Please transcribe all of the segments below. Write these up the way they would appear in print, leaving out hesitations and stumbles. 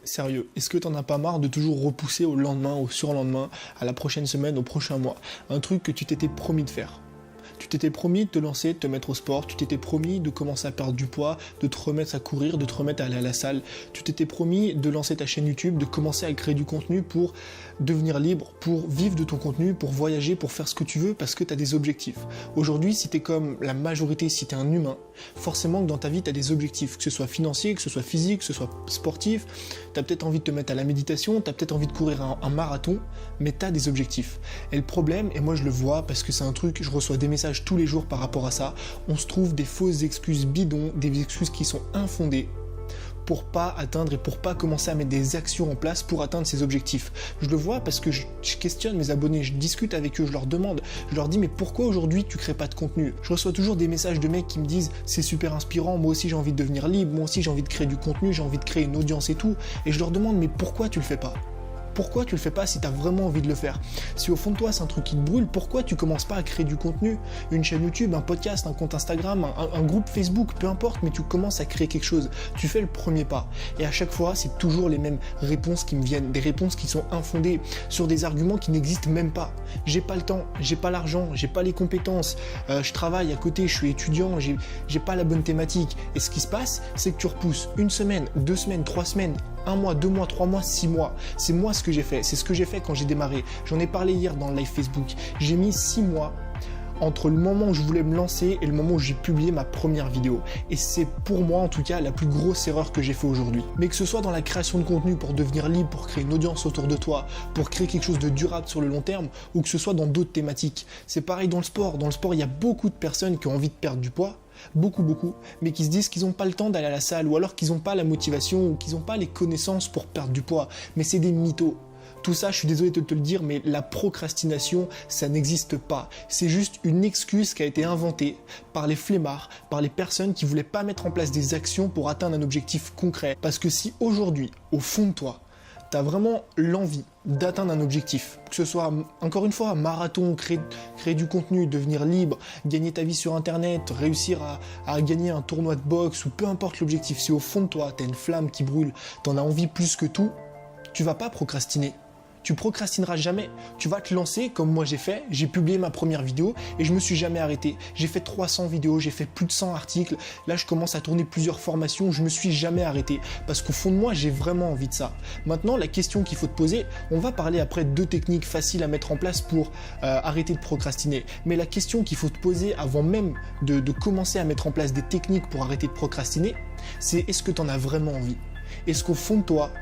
Sérieux, est-ce que t'en as pas marre de toujours repousser au lendemain, au surlendemain, à la prochaine semaine, au prochain mois, un truc que tu t'étais promis de faire? Tu t'étais promis de te lancer, de te mettre au sport, tu t'étais promis de commencer à perdre du poids, de te remettre à courir, de te remettre à aller à la salle, tu t'étais promis de lancer ta chaîne YouTube, de commencer à créer du contenu pour devenir libre, pour vivre de ton contenu, pour voyager, pour faire ce que tu veux parce que tu as des objectifs. Aujourd'hui, si tu es comme la majorité, si tu es un humain, forcément que dans ta vie, tu as des objectifs, que ce soit financier, que ce soit physique, que ce soit sportif, tu as peut-être envie de te mettre à la méditation, tu as peut-être envie de courir un marathon, mais tu as des objectifs. Et le problème, et moi je le vois parce que c'est un truc, je reçois des messages tous les jours par rapport à ça, on se trouve des fausses excuses bidons, des excuses qui sont infondées pour pas atteindre et pour pas commencer à mettre des actions en place pour atteindre ses objectifs. Je le vois parce que je questionne mes abonnés, je discute avec eux, je leur demande, je leur dis mais pourquoi aujourd'hui tu crées pas de contenu? Je reçois toujours des messages de mecs qui me disent c'est super inspirant, moi aussi j'ai envie de devenir libre, moi aussi j'ai envie de créer du contenu, j'ai envie de créer une audience et tout, et je leur demande mais pourquoi tu le fais pas? Pourquoi tu le fais pas si tu as vraiment envie de le faire? Si au fond de toi c'est un truc qui te brûle, pourquoi tu commences pas à créer du contenu? Une chaîne YouTube, un podcast, un compte Instagram, un groupe Facebook, peu importe, mais tu commences à créer quelque chose. Tu fais le premier pas. Et à chaque fois, c'est toujours les mêmes réponses qui me viennent, des réponses qui sont infondées sur des arguments qui n'existent même pas. J'ai pas le temps, j'ai pas l'argent, j'ai pas les compétences, je travaille à côté, je suis étudiant, j'ai pas la bonne thématique. Et ce qui se passe, c'est que tu repousses une semaine, 2 semaines, 3 semaines, 1 mois, 2 mois, 3 mois, 6 mois. C'est moi ce que j'ai fait. C'est ce que j'ai fait quand j'ai démarré. J'en ai parlé hier dans le live Facebook. J'ai mis 6 mois entre le moment où je voulais me lancer et le moment où j'ai publié ma première vidéo. Et c'est pour moi en tout cas la plus grosse erreur que j'ai fait aujourd'hui. Mais que ce soit dans la création de contenu pour devenir libre, pour créer une audience autour de toi, pour créer quelque chose de durable sur le long terme, ou que ce soit dans d'autres thématiques. C'est pareil dans le sport. Dans le sport, il y a beaucoup de personnes qui ont envie de perdre du poids. Beaucoup, mais qui se disent qu'ils n'ont pas le temps d'aller à la salle, ou alors qu'ils n'ont pas la motivation, ou qu'ils n'ont pas les connaissances pour perdre du poids. Mais c'est des mythos. Tout ça, je suis désolé de te le dire, mais la procrastination, ça n'existe pas. C'est juste une excuse qui a été inventée par les flemmards, par les personnes qui ne voulaient pas mettre en place des actions pour atteindre un objectif concret. Parce que si aujourd'hui, au fond de toi, tu as vraiment l'envie d'atteindre un objectif, que ce soit, encore une fois, un marathon, créer du contenu, devenir libre, gagner ta vie sur Internet, réussir à gagner un tournoi de boxe, ou peu importe l'objectif, si au fond de toi, tu as une flamme qui brûle, tu en as envie plus que tout, tu vas pas procrastiner. Tu procrastineras jamais. Tu vas te lancer comme moi j'ai fait. J'ai publié ma première vidéo et je me suis jamais arrêté. J'ai fait 300 vidéos, j'ai fait plus de 100 articles. Là, je commence à tourner plusieurs formations. Je me suis jamais arrêté parce qu'au fond de moi, j'ai vraiment envie de ça. Maintenant, la question qu'il faut te poser, on va parler après de 2 techniques faciles à mettre en place pour arrêter de procrastiner. Mais la question qu'il faut te poser avant même de commencer à mettre en place des techniques pour arrêter de procrastiner, c'est est-ce que tu en as vraiment envie? Est-ce qu'au fond de toi,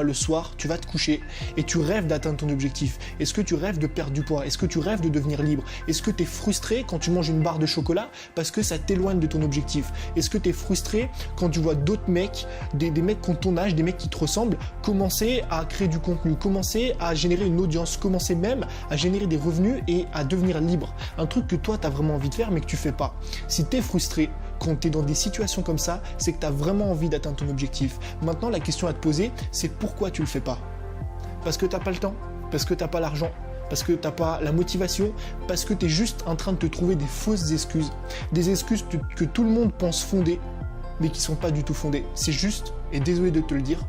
le soir, tu vas te coucher et tu rêves d'atteindre ton objectif? Est-ce que tu rêves de perdre du poids? Est-ce que tu rêves de devenir libre? Est-ce que tu es frustré quand tu manges une barre de chocolat parce que ça t'éloigne de ton objectif? Est-ce que tu es frustré quand tu vois d'autres mecs, des mecs qui ont ton âge, des mecs qui te ressemblent, commencer à créer du contenu, commencer à générer une audience, commencer même à générer des revenus et à devenir libre? Un truc que toi, tu as vraiment envie de faire mais que tu fais pas. Si tu es frustré, quand tu es dans des situations comme ça, c'est que tu as vraiment envie d'atteindre ton objectif. Maintenant, la question à te poser, c'est pourquoi tu le fais pas? Parce que tu n'as pas le temps, parce que tu n'as pas l'argent, parce que tu n'as pas la motivation, parce que tu es juste en train de te trouver des fausses excuses. Des excuses que tout le monde pense fondées, mais qui sont pas du tout fondées. C'est juste, et désolé de te le dire,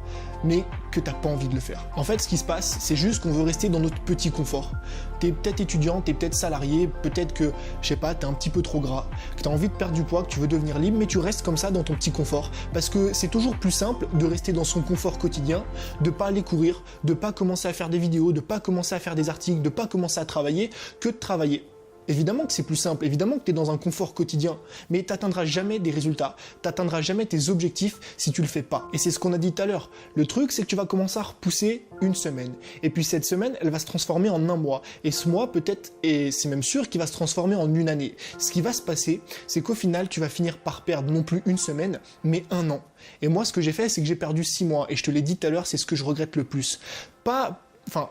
mais que t'as pas envie de le faire. En fait, ce qui se passe, c'est juste qu'on veut rester dans notre petit confort. T'es peut-être étudiant, t'es peut-être salarié, peut-être que, je sais pas, t'es un petit peu trop gras, que t'as envie de perdre du poids, que tu veux devenir libre, mais tu restes comme ça dans ton petit confort. Parce que c'est toujours plus simple de rester dans son confort quotidien, de pas aller courir, de pas commencer à faire des vidéos, de pas commencer à faire des articles, de pas commencer à travailler, que de travailler. Évidemment que c'est plus simple, évidemment que tu es dans un confort quotidien, mais tu n'atteindras jamais des résultats, tu n'atteindras jamais tes objectifs si tu le fais pas. Et c'est ce qu'on a dit tout à l'heure. Le truc, c'est que tu vas commencer à repousser une semaine. Et puis cette semaine, elle va se transformer en 1 mois. Et ce mois, peut-être, et c'est même sûr qu'il va se transformer en 1 année. Ce qui va se passer, c'est qu'au final, tu vas finir par perdre non plus 1 semaine, mais 1 an. Et moi, ce que j'ai fait, c'est que j'ai perdu 6 mois. Et je te l'ai dit tout à l'heure, c'est ce que je regrette le plus.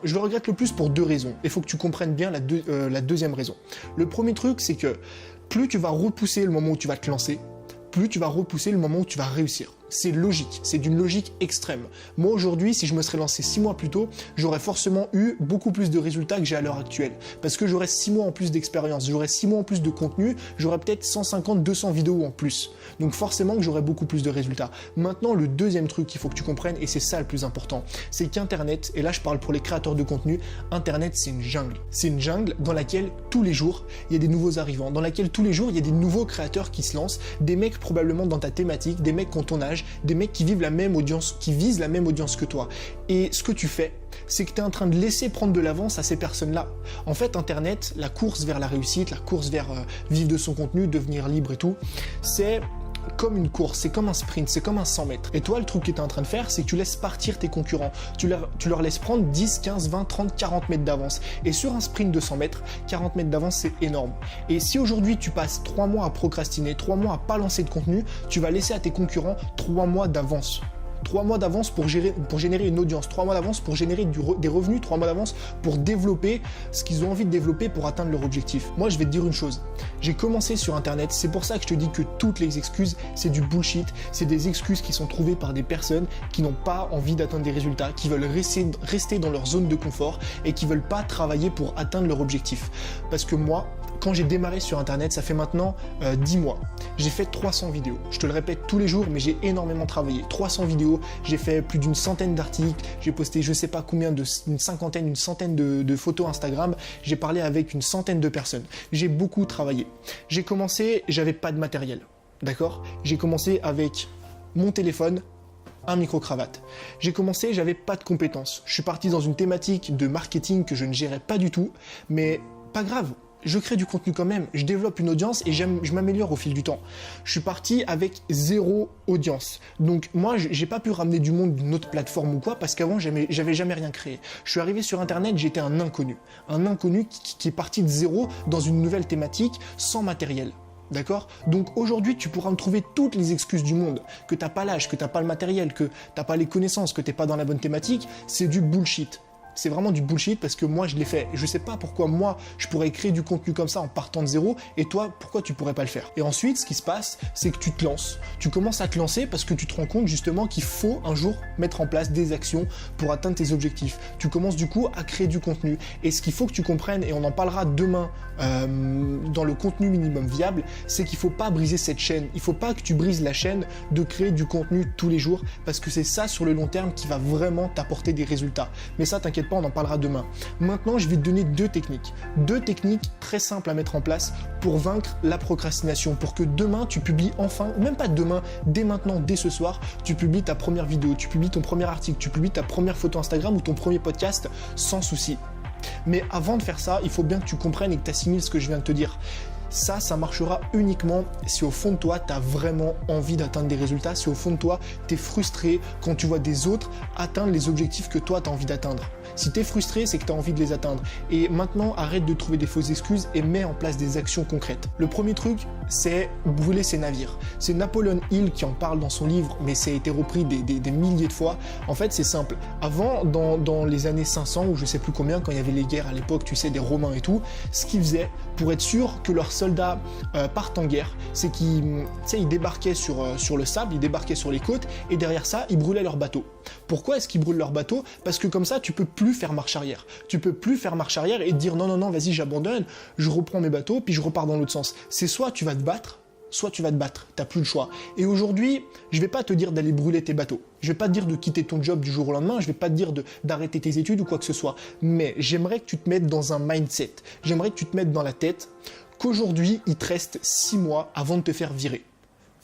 Je le regrette le plus pour 2 raisons. Il faut que tu comprennes bien la deuxième raison. Le premier truc, c'est que plus tu vas repousser le moment où tu vas te lancer, plus tu vas repousser le moment où tu vas réussir. C'est logique, c'est d'une logique extrême. Moi aujourd'hui, si je me serais lancé 6 mois plus tôt, j'aurais forcément eu beaucoup plus de résultats que j'ai à l'heure actuelle. Parce que j'aurais 6 mois en plus d'expérience, j'aurais 6 mois en plus de contenu, j'aurais peut-être 150, 200 vidéos en plus. Donc forcément que j'aurais beaucoup plus de résultats. Maintenant, le deuxième truc qu'il faut que tu comprennes, et c'est ça le plus important, c'est qu'Internet, et là je parle pour les créateurs de contenu, Internet c'est une jungle. C'est une jungle dans laquelle tous les jours, il y a des nouveaux arrivants, dans laquelle tous les jours, il y a des nouveaux créateurs qui se lancent, des mecs probablement dans ta thématique, des mecs qui ont ton âge, des mecs qui vivent la même audience, qui visent la même audience que toi. Et ce que tu fais, c'est que tu es en train de laisser prendre de l'avance à ces personnes-là. En fait, Internet, la course vers la réussite, la course vers vivre de son contenu, devenir libre et tout, c'est comme une course, c'est comme un sprint, c'est comme un 100 mètres. Et toi, le truc que tu es en train de faire, c'est que tu laisses partir tes concurrents. Tu leur laisses prendre 10, 15, 20, 30, 40 mètres d'avance. Et sur un sprint de 100 mètres, 40 mètres d'avance, c'est énorme. Et si aujourd'hui, tu passes 3 mois à procrastiner, 3 mois à pas lancer de contenu, tu vas laisser à tes concurrents 3 mois d'avance. 3 mois d'avance pour générer une audience, 3 mois d'avance pour générer des revenus, 3 mois d'avance pour développer ce qu'ils ont envie de développer pour atteindre leur objectif. Moi, je vais te dire une chose. J'ai commencé sur Internet, c'est pour ça que je te dis que toutes les excuses, c'est du bullshit. C'est des excuses qui sont trouvées par des personnes qui n'ont pas envie d'atteindre des résultats, qui veulent rester dans leur zone de confort et qui veulent pas travailler pour atteindre leur objectif. Parce que moi, quand j'ai démarré sur Internet, ça fait maintenant 10 mois. J'ai fait 300 vidéos. Je te le répète tous les jours, mais j'ai énormément travaillé. 300 vidéos, j'ai fait plus d'une centaine d'articles, j'ai posté je sais pas combien, une centaine de photos Instagram, j'ai parlé avec une centaine de personnes. J'ai beaucoup travaillé. J'ai commencé, j'avais pas de matériel, d'accord ? J'ai commencé avec mon téléphone, un micro-cravate. J'ai commencé, j'avais pas de compétences. Je suis parti dans une thématique de marketing que je ne gérais pas du tout, mais pas grave. Je crée du contenu quand même, je développe une audience et je m'améliore au fil du temps. Je suis parti avec 0 audience. Donc moi, j'ai pas pu ramener du monde d'une autre plateforme ou quoi parce qu'avant, j'avais jamais rien créé. Je suis arrivé sur Internet, j'étais un inconnu. Un inconnu qui est parti de 0 dans une nouvelle thématique sans matériel. D'accord ? Donc aujourd'hui, tu pourras me trouver toutes les excuses du monde, que t'as pas l'âge, que t'as pas le matériel, que t'as pas les connaissances, que t'es pas dans la bonne thématique, c'est du bullshit. C'est vraiment du bullshit parce que moi je l'ai fait. Je sais pas pourquoi moi je pourrais créer du contenu comme ça en partant de 0 et toi pourquoi tu pourrais pas le faire. Et ensuite ce qui se passe c'est que tu te lances. Tu commences à te lancer parce que tu te rends compte justement qu'il faut un jour mettre en place des actions pour atteindre tes objectifs. Tu commences du coup à créer du contenu. Et ce qu'il faut que tu comprennes, et on en parlera demain dans le contenu minimum viable, c'est qu'il faut pas briser cette chaîne. Il faut pas que tu brises la chaîne de créer du contenu tous les jours parce que c'est ça sur le long terme qui va vraiment t'apporter des résultats. Mais ça t'inquiète pas, on en parlera demain. Maintenant, je vais te donner 2 techniques. 2 techniques très simples à mettre en place pour vaincre la procrastination, pour que demain, tu publies enfin, ou même pas demain, dès maintenant, dès ce soir, tu publies ta première vidéo, tu publies ton premier article, tu publies ta première photo Instagram ou ton premier podcast sans souci. Mais avant de faire ça, il faut bien que tu comprennes et que tu assimiles ce que je viens de te dire. Ça marchera uniquement si au fond de toi, tu as vraiment envie d'atteindre des résultats, si au fond de toi, tu es frustré quand tu vois des autres atteindre les objectifs que toi, tu as envie d'atteindre. Si tu es frustré, c'est que tu as envie de les atteindre. Et maintenant, arrête de trouver des fausses excuses et mets en place des actions concrètes. Le premier truc, c'est brûler ses navires. C'est Napoleon Hill qui en parle dans son livre, mais ça a été repris des milliers de fois. En fait, c'est simple. Avant, dans les années 500, ou je sais plus combien, quand il y avait les guerres à l'époque, tu sais, des Romains et tout, ce qu'ils faisaient pour être sûr que leurs soldats partent en guerre, c'est qu'ils débarquaient sur le sable, ils débarquaient sur les côtes, et derrière ça, ils brûlaient leurs bateaux. Pourquoi est-ce qu'ils brûlent leurs bateaux ? Parce que comme ça, tu peux plus faire marche arrière. Tu peux plus faire marche arrière et te dire non, vas-y, j'abandonne, je reprends mes bateaux, puis je repars dans l'autre sens. C'est soit tu vas te battre, soit tu vas te battre. T'as plus le choix. Et aujourd'hui, je vais pas te dire d'aller brûler tes bateaux. Je vais pas te dire de quitter ton job du jour au lendemain. Je vais pas te dire d'arrêter tes études ou quoi que ce soit. Mais j'aimerais que tu te mettes dans un mindset. J'aimerais que tu te mettes dans la tête qu'aujourd'hui, il te reste 6 mois avant de te faire virer.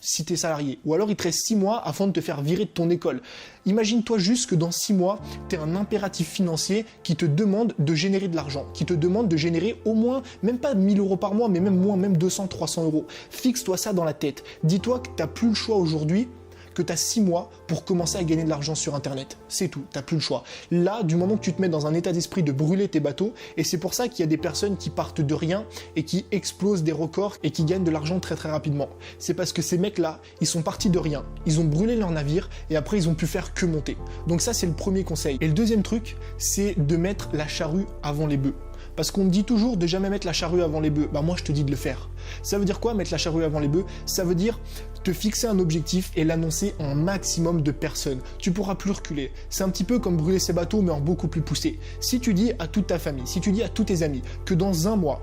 Si tu es salarié, ou alors il te reste 6 mois avant de te faire virer de ton école. Imagine-toi juste que dans 6 mois, tu as un impératif financier qui te demande de générer de l'argent, qui te demande de générer au moins, même pas 1000 euros par mois, mais même moins, même 200, 300 euros. Fixe-toi ça dans la tête. Dis-toi que tu n'as plus le choix aujourd'hui, que tu as 6 mois pour commencer à gagner de l'argent sur Internet. C'est tout, tu n'as plus le choix. Là, du moment que tu te mets dans un état d'esprit de brûler tes bateaux, et c'est pour ça qu'il y a des personnes qui partent de rien et qui explosent des records et qui gagnent de l'argent très très rapidement. C'est parce que ces mecs-là, ils sont partis de rien, ils ont brûlé leur navire et après ils ont pu faire que monter. Donc ça, c'est le premier conseil. Et le deuxième truc, c'est de mettre la charrue avant les bœufs. Parce qu'on me dit toujours de jamais mettre la charrue avant les bœufs. Bah moi je te dis de le faire. Ça veut dire quoi mettre la charrue avant les bœufs? Ça veut dire te fixer un objectif et l'annoncer à un maximum de personnes. Tu pourras plus reculer. C'est un petit peu comme brûler ses bateaux mais en beaucoup plus poussé. Si tu dis à toute ta famille, si tu dis à tous tes amis que dans un mois,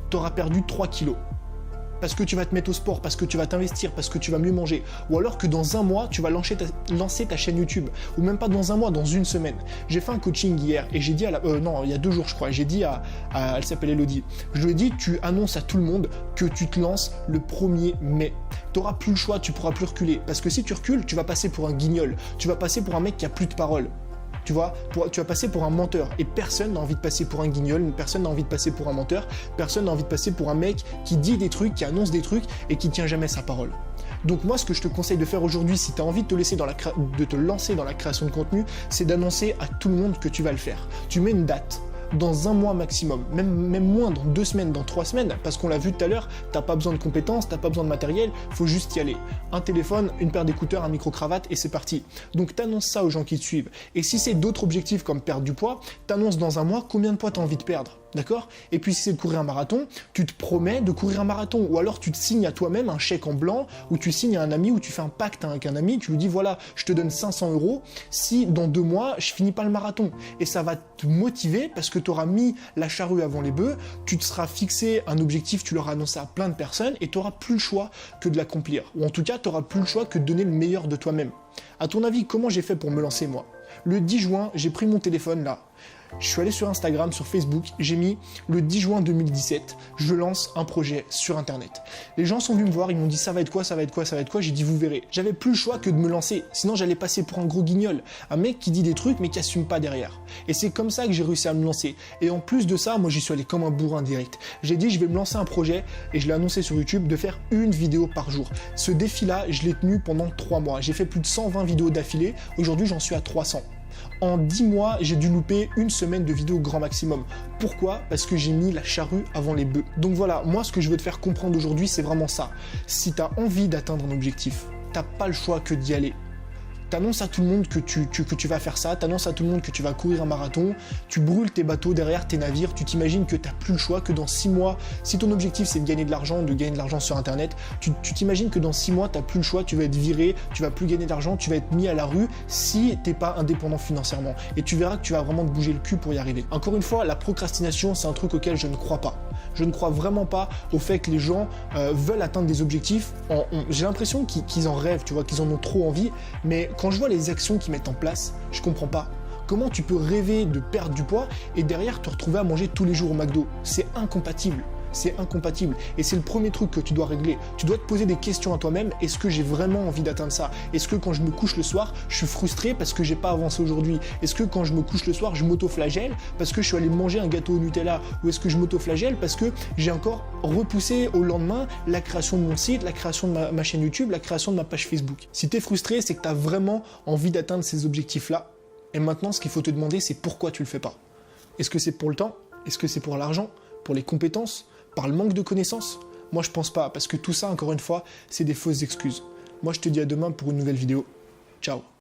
tu auras perdu 3 kilos. Parce que tu vas te mettre au sport, parce que tu vas t'investir, parce que tu vas mieux manger. Ou alors que dans un mois, tu vas lancer ta chaîne YouTube. Ou même pas dans un mois, dans une semaine. J'ai fait un coaching hier et j'ai dit il y a 2 jours je crois, j'ai dit elle s'appelle Elodie. Je lui ai dit, tu annonces à tout le monde que tu te lances le 1er mai. Tu n'auras plus le choix, tu pourras plus reculer. Parce que si tu recules, tu vas passer pour un guignol. Tu vas passer pour un mec qui a plus de parole. Tu vois, tu vas passer pour un menteur. Et personne n'a envie de passer pour un guignol, personne n'a envie de passer pour un menteur, personne n'a envie de passer pour un mec qui dit des trucs, qui annonce des trucs et qui tient jamais sa parole. Donc moi, ce que je te conseille de faire aujourd'hui, si tu as envie de te lancer dans la création de contenu, c'est d'annoncer à tout le monde que tu vas le faire. Tu mets une date. Dans un mois maximum, même moins, dans 2 semaines, dans 3 semaines, parce qu'on l'a vu tout à l'heure, t'as pas besoin de compétences, t'as pas besoin de matériel, faut juste y aller. Un téléphone, une paire d'écouteurs, un micro-cravate et c'est parti. Donc t'annonces ça aux gens qui te suivent. Et si c'est d'autres objectifs comme perdre du poids, t'annonces dans un mois combien de poids t'as envie de perdre. D'accord? Et puis si c'est de courir un marathon, tu te promets de courir un marathon. Ou alors tu te signes à toi-même un chèque en blanc, ou tu signes à un ami, ou tu fais un pacte avec un ami, tu lui dis voilà, je te donne 500 € si dans 2 mois, je finis pas le marathon. Et ça va te motiver parce que tu auras mis la charrue avant les bœufs, tu te seras fixé un objectif, tu l'auras annoncé à plein de personnes et tu n'auras plus le choix que de l'accomplir. Ou en tout cas, tu n'auras plus le choix que de donner le meilleur de toi-même. À ton avis, comment j'ai fait pour me lancer moi? Le 10 juin, j'ai pris mon téléphone là. Je suis allé sur Instagram, sur Facebook, j'ai mis le 10 juin 2017, je lance un projet sur Internet. Les gens sont venus me voir, ils m'ont dit ça va être quoi, ça va être quoi, ça va être quoi, j'ai dit vous verrez. J'avais plus le choix que de me lancer, sinon j'allais passer pour un gros guignol, un mec qui dit des trucs mais qui assume pas derrière. Et c'est comme ça que j'ai réussi à me lancer. Et en plus de ça, moi j'y suis allé comme un bourrin direct. J'ai dit je vais me lancer un projet et je l'ai annoncé sur YouTube de faire une vidéo par jour. Ce défi-là, je l'ai tenu pendant 3 mois. J'ai fait plus de 120 vidéos d'affilée, aujourd'hui j'en suis à 300. En 10 mois, j'ai dû louper une semaine de vidéos grand maximum. Pourquoi? Parce que j'ai mis la charrue avant les bœufs. Donc voilà, moi ce que je veux te faire comprendre aujourd'hui, c'est vraiment ça. Si tu as envie d'atteindre un objectif, t'as pas le choix que d'y aller. T'annonces à tout le monde que tu vas faire ça, t'annonces à tout le monde que tu vas courir un marathon, tu brûles tes bateaux derrière tes navires, tu t'imagines que t'as plus le choix, que dans 6 mois, si ton objectif c'est de gagner de l'argent sur Internet, tu t'imagines que dans 6 mois, t'as plus le choix, tu vas être viré, tu vas plus gagner d'argent, tu vas être mis à la rue si t'es pas indépendant financièrement. Et tu verras que tu vas vraiment te bouger le cul pour y arriver. Encore une fois, la procrastination, c'est un truc auquel je ne crois pas. Je ne crois vraiment pas au fait que les gens veulent atteindre des objectifs. J'ai l'impression qu'ils en rêvent, tu vois, qu'ils en ont trop envie, mais quand je vois les actions qu'ils mettent en place, je comprends pas. Comment tu peux rêver de perdre du poids et derrière te retrouver à manger tous les jours au McDo? C'est incompatible. C'est incompatible. Et c'est le premier truc que tu dois régler. Tu dois te poser des questions à toi-même. Est-ce que j'ai vraiment envie d'atteindre ça? Est-ce que quand je me couche le soir, je suis frustré parce que j'ai pas avancé aujourd'hui? Est-ce que quand je me couche le soir, je m'auto-flagelle parce que je suis allé manger un gâteau au Nutella? Ou est-ce que je m'auto-flagelle parce que j'ai encore repoussé au lendemain la création de mon site, la création de ma chaîne YouTube, la création de ma page Facebook? Si tu es frustré, c'est que tu as vraiment envie d'atteindre ces objectifs-là. Et maintenant, ce qu'il faut te demander, c'est pourquoi tu le fais pas. Est-ce que c'est pour le temps? Est-ce que c'est pour l'argent? Pour les compétences? Par le manque de connaissances? Moi je pense pas, parce que tout ça, encore une fois, c'est des fausses excuses. Moi je te dis à demain pour une nouvelle vidéo. Ciao.